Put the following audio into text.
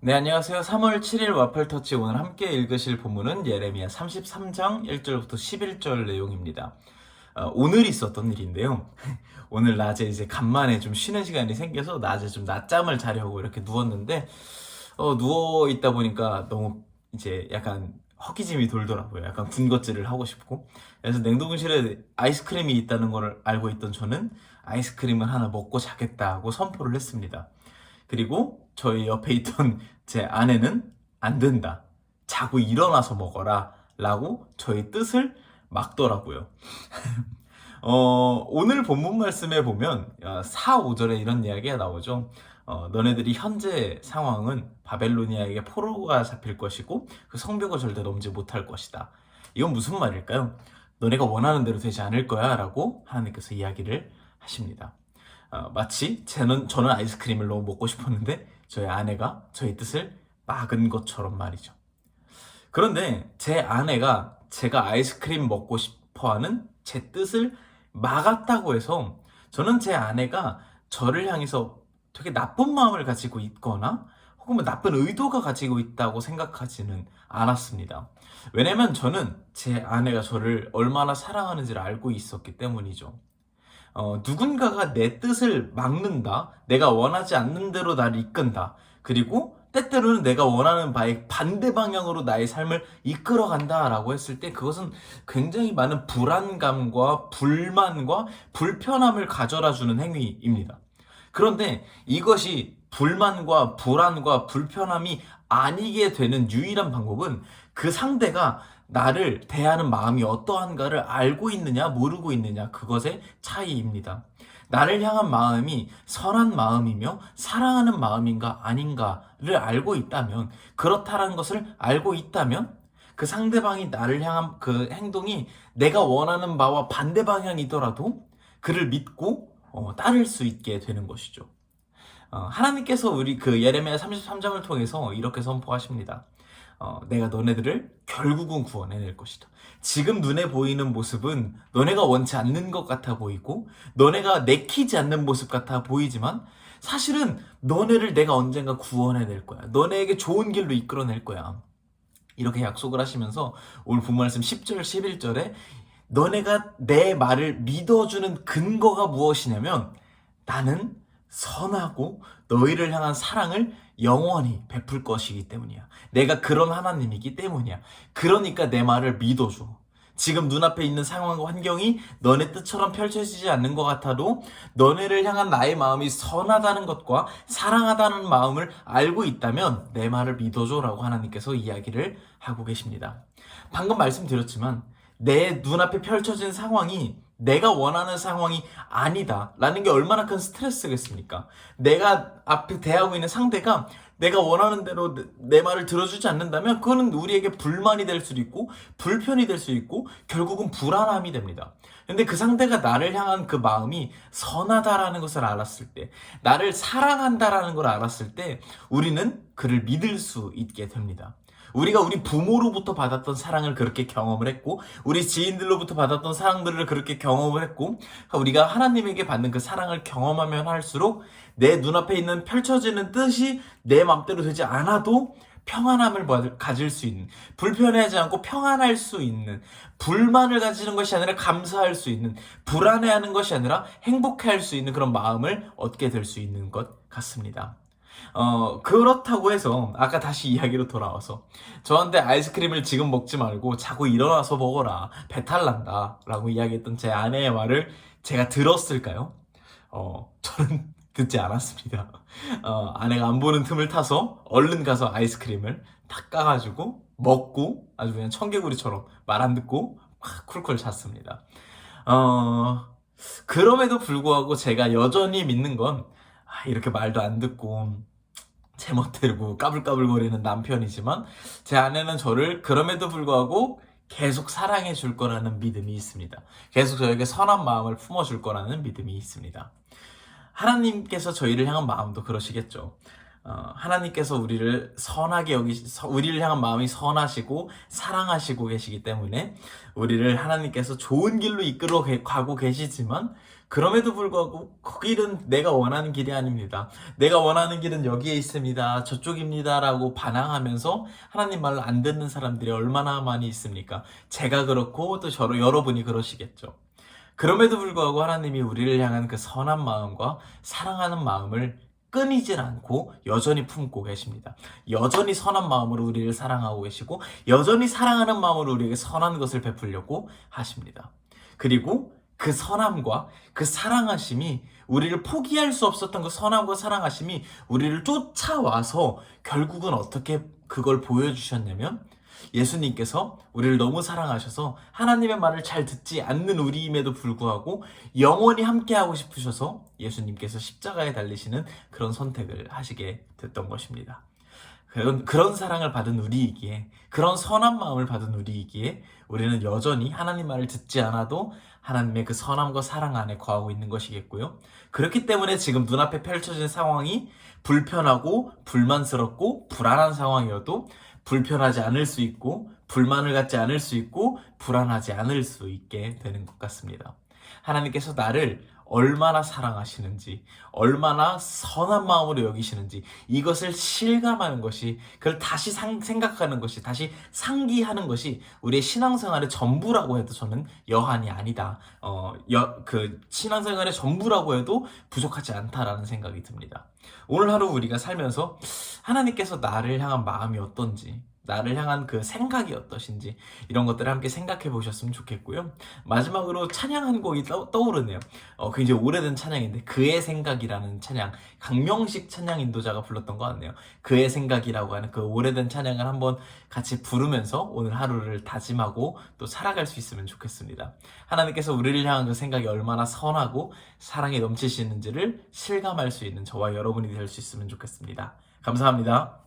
네, 안녕하세요. 3월 7일 와플터치 오늘 함께 읽으실 본문은 예레미야 33장 1절부터 11절 내용입니다. 오늘 있었던 일인데요. 오늘 낮에 이제 간만에 좀 쉬는 시간이 생겨서 낮에 좀 낮잠을 자려고 이렇게 누웠는데, 누워 있다 보니까 너무 이제 약간 허기짐이 돌더라고요. 약간 군것질을 하고 싶고. 그래서 냉동실에 아이스크림이 있다는 걸 알고 있던 저는 아이스크림을 하나 먹고 자겠다고 선포를 했습니다. 그리고 저희 옆에 있던 제 아내는 안 된다. 자고 일어나서 먹어라. 라고 저희 뜻을 막더라고요. 오늘 본문 말씀에 보면 4, 5절에 이런 이야기가 나오죠. 너네들이 현재 상황은 바벨로니아에게 포로가 잡힐 것이고 그 성벽을 절대 넘지 못할 것이다. 이건 무슨 말일까요? 너네가 원하는 대로 되지 않을 거야 라고 하나님께서 이야기를 하십니다. 마치 저는 아이스크림을 너무 먹고 싶었는데 저희 아내가 저희 뜻을 막은 것처럼 말이죠. 그런데 제 아내가 제가 아이스크림 먹고 싶어하는 제 뜻을 막았다고 해서 저는 제 아내가 저를 향해서 되게 나쁜 마음을 가지고 있거나 혹은 뭐 나쁜 의도가 가지고 있다고 생각하지는 않았습니다. 왜냐면 저는 제 아내가 저를 얼마나 사랑하는지를 알고 있었기 때문이죠. 누군가가 내 뜻을 막는다. 내가 원하지 않는 대로 나를 이끈다. 그리고 때때로는 내가 원하는 바의 반대 방향으로 나의 삶을 이끌어 간다라고 했을 때 그것은 굉장히 많은 불안감과 불만과 불편함을 가져다 주는 행위입니다. 그런데 이것이 불만과 불안과 불편함이 아니게 되는 유일한 방법은 그 상대가 나를 대하는 마음이 어떠한가를 알고 있느냐, 모르고 있느냐, 그것의 차이입니다. 나를 향한 마음이 선한 마음이며 사랑하는 마음인가 아닌가를 알고 있다면, 그렇다라는 것을 알고 있다면, 그 상대방이 나를 향한 그 행동이 내가 원하는 바와 반대 방향이더라도 그를 믿고 따를 수 있게 되는 것이죠. 하나님께서 우리 그 예레미야 33장을 통해서 이렇게 선포하십니다. 내가 너네들을 결국은 구원해낼 것이다. 지금 눈에 보이는 모습은 너네가 원치 않는 것 같아 보이고 너네가 내키지 않는 모습 같아 보이지만 사실은 너네를 내가 언젠가 구원해낼 거야. 너네에게 좋은 길로 이끌어낼 거야. 이렇게 약속을 하시면서 오늘 본문 말씀 10절 11절에 너네가 내 말을 믿어주는 근거가 무엇이냐면 나는 선하고 너희를 향한 사랑을 영원히 베풀 것이기 때문이야. 내가 그런 하나님이기 때문이야. 그러니까 내 말을 믿어줘. 지금 눈앞에 있는 상황과 환경이 너네 뜻처럼 펼쳐지지 않는 것 같아도 너네를 향한 나의 마음이 선하다는 것과 사랑하다는 마음을 알고 있다면 내 말을 믿어줘라고 하나님께서 이야기를 하고 계십니다. 방금 말씀드렸지만 내 눈앞에 펼쳐진 상황이 내가 원하는 상황이 아니다 라는 게 얼마나 큰 스트레스겠습니까? 내가 앞에 대하고 있는 상대가 내가 원하는 대로 내 말을 들어주지 않는다면 그거는 우리에게 불만이 될 수도 있고 불편이 될 수 있고 결국은 불안함이 됩니다. 근데 그 상대가 나를 향한 그 마음이 선하다라는 것을 알았을 때, 나를 사랑한다라는 걸 알았을 때 우리는 그를 믿을 수 있게 됩니다. 우리가 우리 부모로부터 받았던 사랑을 그렇게 경험을 했고 우리 지인들로부터 받았던 사랑들을 그렇게 경험을 했고 우리가 하나님에게 받는 그 사랑을 경험하면 할수록 내 눈앞에 있는 펼쳐지는 뜻이 내 맘대로 되지 않아도 평안함을 가질 수 있는, 불편해하지 않고 평안할 수 있는, 불만을 가지는 것이 아니라 감사할 수 있는, 불안해하는 것이 아니라 행복해할 수 있는 그런 마음을 얻게 될 수 있는 것 같습니다. 그렇다고 해서 아까 다시 이야기로 돌아와서 저한테 아이스크림을 지금 먹지 말고 자고 일어나서 먹어라, 배탈 난다 라고 이야기했던 제 아내의 말을 제가 들었을까요? 저는 듣지 않았습니다. 아내가 안 보는 틈을 타서 얼른 가서 아이스크림을 탁 까가지고 먹고 아주 그냥 청개구리처럼 말 안 듣고 막 쿨쿨 잤습니다. 그럼에도 불구하고 제가 여전히 믿는 건 이렇게 말도 안 듣고 제멋대로 까불까불거리는 남편이지만 제 아내는 저를 그럼에도 불구하고 계속 사랑해 줄 거라는 믿음이 있습니다. 계속 저에게 선한 마음을 품어줄 거라는 믿음이 있습니다. 하나님께서 저희를 향한 마음도 그러시겠죠. 하나님께서 우리를 선하게 우리를 향한 마음이 선하시고 사랑하시고 계시기 때문에 우리를 하나님께서 좋은 길로 이끌어 가고 계시지만 그럼에도 불구하고 그 길은 내가 원하는 길이 아닙니다. 내가 원하는 길은 여기에 있습니다. 저쪽입니다. 라고 반항하면서 하나님 말을 안 듣는 사람들이 얼마나 많이 있습니까? 제가 그렇고 또 여러분이 그러시겠죠. 그럼에도 불구하고 하나님이 우리를 향한 그 선한 마음과 사랑하는 마음을 끊이질 않고 여전히 품고 계십니다. 여전히 선한 마음으로 우리를 사랑하고 계시고 여전히 사랑하는 마음으로 우리에게 선한 것을 베풀려고 하십니다. 그리고 그 선함과 그 사랑하심이 우리를 포기할 수 없었던 그 선함과 사랑하심이 우리를 쫓아와서 결국은 어떻게 그걸 보여주셨냐면 예수님께서 우리를 너무 사랑하셔서 하나님의 말을 잘 듣지 않는 우리임에도 불구하고 영원히 함께하고 싶으셔서 예수님께서 십자가에 달리시는 그런 선택을 하시게 됐던 것입니다. 그런 사랑을 받은 우리이기에, 그런 선한 마음을 받은 우리이기에 우리는 여전히 하나님 말을 듣지 않아도 하나님의 그 선함과 사랑 안에 거하고 있는 것이겠고요. 그렇기 때문에 지금 눈앞에 펼쳐진 상황이 불편하고 불만스럽고 불안한 상황이어도 불편하지 않을 수 있고 불만을 갖지 않을 수 있고 불안하지 않을 수 있게 되는 것 같습니다. 하나님께서 나를 얼마나 사랑하시는지, 얼마나 선한 마음으로 여기시는지 이것을 실감하는 것이, 그걸 다시 생각하는 것이, 다시 상기하는 것이 우리의 신앙생활의 전부라고 해도 저는 여한이 아니다. 신앙생활의 전부라고 해도 부족하지 않다라는 생각이 듭니다. 오늘 하루 우리가 살면서 하나님께서 나를 향한 마음이 어떤지, 나를 향한 그 생각이 어떠신지 이런 것들을 함께 생각해 보셨으면 좋겠고요. 마지막으로 찬양 한 곡이 떠오르네요. 굉장히 오래된 찬양인데 그의 생각이라는 찬양, 강명식 찬양 인도자가 불렀던 것 같네요. 그의 생각이라고 하는 그 오래된 찬양을 한번 같이 부르면서 오늘 하루를 다짐하고 또 살아갈 수 있으면 좋겠습니다. 하나님께서 우리를 향한 그 생각이 얼마나 선하고 사랑이 넘치시는지를 실감할 수 있는 저와 여러분이 될 수 있으면 좋겠습니다. 감사합니다.